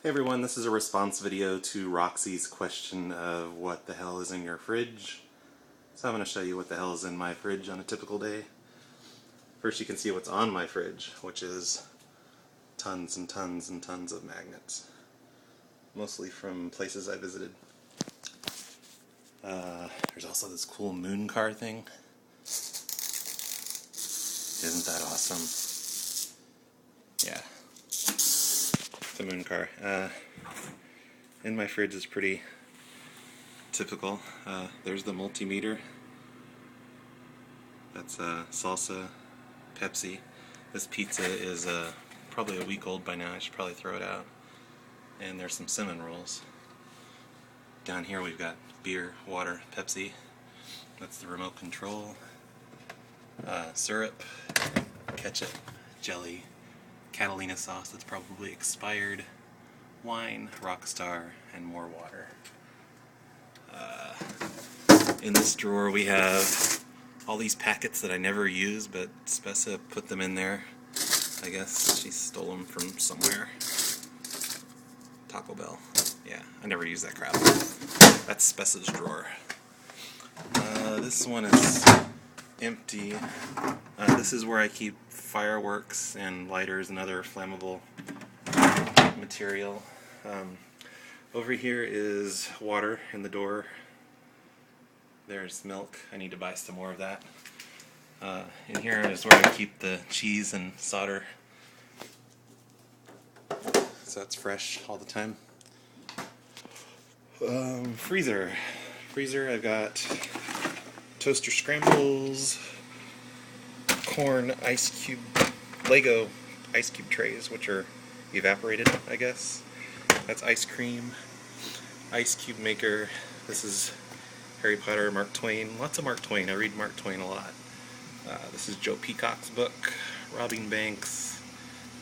Hey everyone, this is a response video to Roxy's question of what the hell is in your fridge. So I'm going to show you what the hell is in my fridge on a typical day. First you can see what's on my fridge, which is tons and tons and tons of magnets. Mostly from places I visited. There's also this cool moon car thing. Isn't that awesome? Yeah. The moon car. In my fridge is pretty typical. There's the multimeter. That's salsa, Pepsi. This pizza is probably a week old by now. I should probably throw it out. And there's some cinnamon rolls. Down here we've got beer, water, Pepsi. That's the remote control. Syrup, ketchup, jelly, Catalina sauce that's probably expired, wine, Rockstar, and more water. In this drawer we have all these packets that I never use, but Spessa put them in there. I guess she stole them from somewhere. Taco Bell. Yeah, I never use that crap. That's Spessa's drawer. This one is empty. This is where I keep fireworks and lighters and other flammable material. Over here is water in the door. There's milk. I need to buy some more of that. In here is where I keep the cheese and solder. So it's fresh all the time. Freezer. I've got toaster scrambles, corn ice cube, Lego ice cube trays, which are evaporated, I guess. That's ice cream, ice cube maker. This is Harry Potter, Mark Twain. Lots of Mark Twain. I read Mark Twain a lot. This is Joe Peacock's book, robbing banks.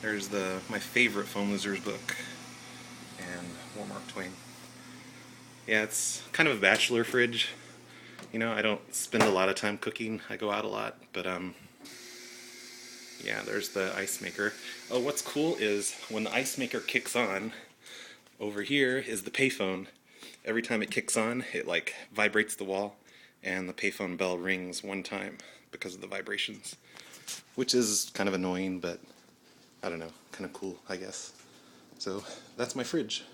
There's my favorite Phone Losers book, and more Mark Twain. Yeah, it's kind of a bachelor fridge. You know, I don't spend a lot of time cooking. I go out a lot, but yeah, there's the ice maker. Oh, what's cool is when the ice maker kicks on, over here is the payphone. Every time it kicks on, it like vibrates the wall, and the payphone bell rings one time because of the vibrations, which is kind of annoying, but I don't know, kind of cool, I guess. So that's my fridge.